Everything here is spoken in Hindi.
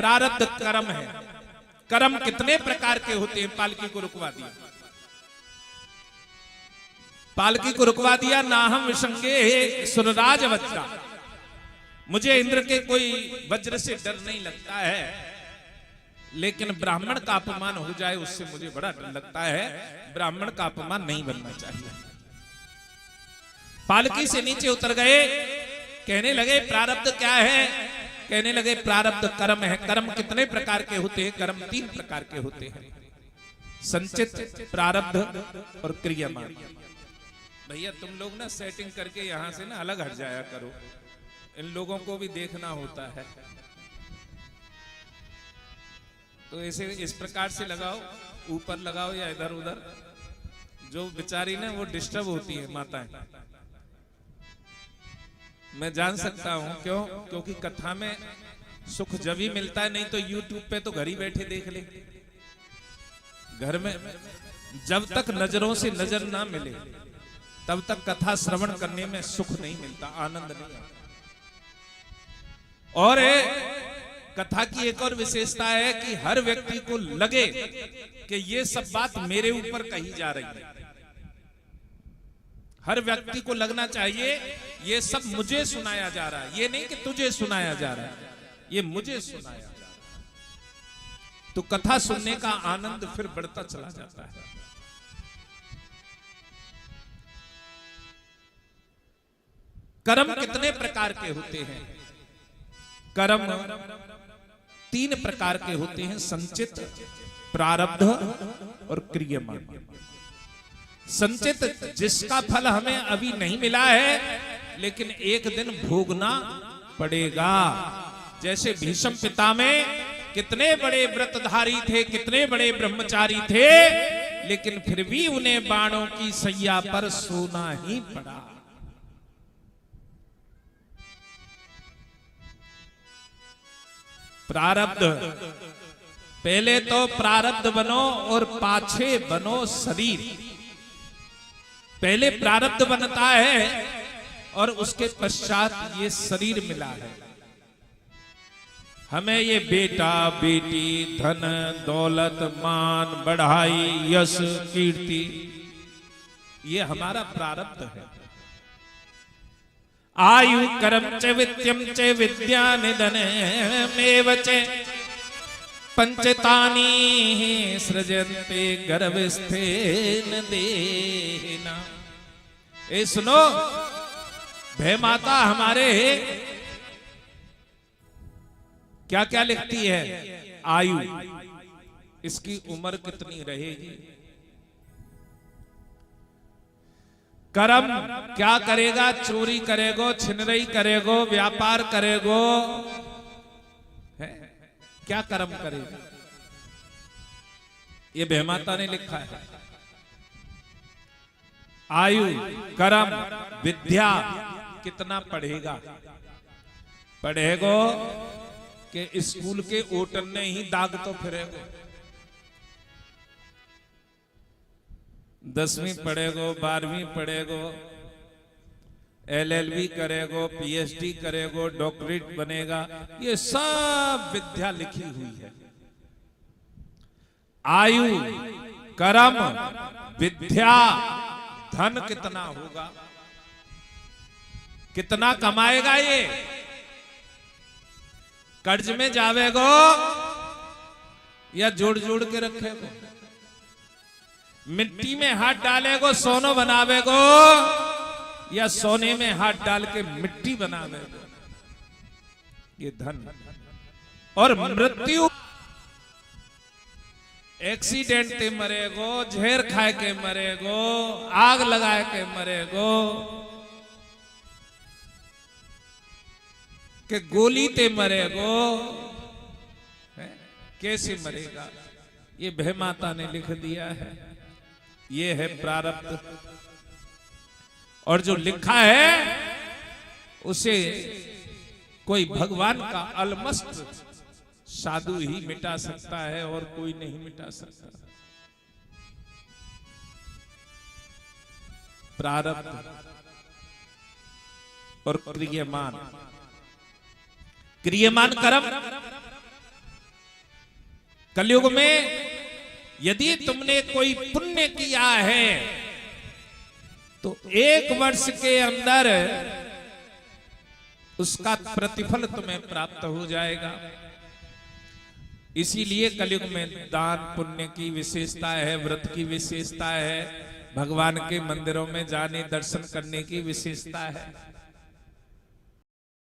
प्रारब्ध कर्म है। कर्म कितने प्रकार के होते हैं, पालकी को रुकवा दिया। पालकी को रुकवा दिया। नाहम विसंगे सुरराज वज्रा, मुझे इंद्र के कोई वज्र से डर नहीं लगता है, लेकिन ब्राह्मण का अपमान हो जाए उससे मुझे बड़ा डर लगता है। ब्राह्मण का अपमान नहीं बनना चाहिए। पालकी से नीचे उतर गए, कहने लगे प्रारब्ध क्या है? कहने लगे प्रारब्ध कर्म है। कर्म कितने प्रकार के होते हैं? कर्म 3 प्रकार के होते हैं, संचित, प्रारब्ध और क्रियमान। भैया तुम लोग ना सेटिंग करके यहां से ना अलग हट जाया करो, इन लोगों को भी देखना होता है। तो ऐसे इस प्रकार से लगाओ, ऊपर लगाओ या इधर उधर, जो बेचारी ना वो डिस्टर्ब होती है माताएं। मैं जान सकता हूं क्यों, क्योंकि कथा में सुख जब ही मिलता है, नहीं तो यूट्यूब पे तो घर ही बैठे देख ले। घर में जब तक नजरों से नजर ना मिले तब तक कथा श्रवण करने में सुख नहीं मिलता, आनंद नहीं आता। और कथा की एक और विशेषता है कि हर व्यक्ति को लगे कि ये सब बात मेरे ऊपर कही जा रही है। हर व्यक्ति को लगना चाहिए ये सब मुझे सुनाया जा रहा है, ये नहीं कि तुझे सुनाया जा रहा है, ये मुझे सुनाया जा रहा है। तो कथा सुनने का आनंद फिर बढ़ता चला जाता है। कर्म कितने प्रकार के होते हैं? कर्म 3 प्रकार के होते हैं, संचित, प्रारब्ध और क्रियमान। संचित जिसका फल हमें अभी नहीं मिला है, लेकिन एक दिन भोगना पड़ेगा। जैसे भीष्म पितामह कितने बड़े व्रतधारी थे, कितने बड़े ब्रह्मचारी थे, लेकिन फिर भी उन्हें बाणों की सैया पर सोना ही पड़ा। प्रारब्ध, पहले तो प्रारब्ध बनो और पाछे बनो शरीर। पहले प्रारब्ध बनता है और उसके पश्चात ये शरीर मिला है। हमें ये बेटा बेटी, धन दौलत, मान बढ़ाई, यश कीर्ति, ये हमारा प्रारब्ध है। आयु कर्म च विद्यम च विद्या निधनमेव च पंचतानि सृजन्ते गर्भस्थेन देना। ए सुनो, भय माता हमारे क्या क्या लिखती है? आयु, इसकी उम्र कितनी रहेगी। कर्म, क्या करेगा? चोरी करेगो, छिनरई करेगो, व्यापार करेगो, क्या कर्म करेगा? ये भयमाता ने लिखा है। आयु, कर्म, विद्या, कितना पढ़ेगा? पढ़ेगो कि स्कूल के ओटन ने ही दाग तो फिरेगो। 10वीं पढ़ेगो, 12वीं पढ़ेगो, LLB करेगो, PhD करेगो, डॉक्टरेट बनेगा, ये सब विद्या लिखी हुई है। आयु, कर्म, विद्या, धन कितना होगा, कितना कमाएगा? ये कर्ज में जावेगो या जोड़ जोड़ के रखेगो? मिट्टी में हाथ डालेगो सोनो बनावेगो या सोने में हाथ डाल के मिट्टी बनावेगो? ये धन। और मृत्यु, एक्सीडेंट ते मरेगो, जहर खाए के मरेगो, आग लगाए के मरेगो, के गोली ते मरेगो, कैसे मरेगा? ये भय माता ने लिख दिया है। ये है प्रारब्ध। और जो लिखा है उसे कोई भगवान का अलमस्त साधु ही मिटा सकता है और कोई नहीं मिटा सकता। प्रारब्ध और क्रियमान। क्रियमान कर्म कलयुग में यदि तुमने कोई पुण्य किया है तो 1 वर्ष के अंदर उसका प्रतिफल तुम्हें प्राप्त हो जाएगा। इसीलिए कलयुग में दान पुण्य की विशेषता है, व्रत की विशेषता है, भगवान के मंदिरों में जाने दर्शन करने की विशेषता है।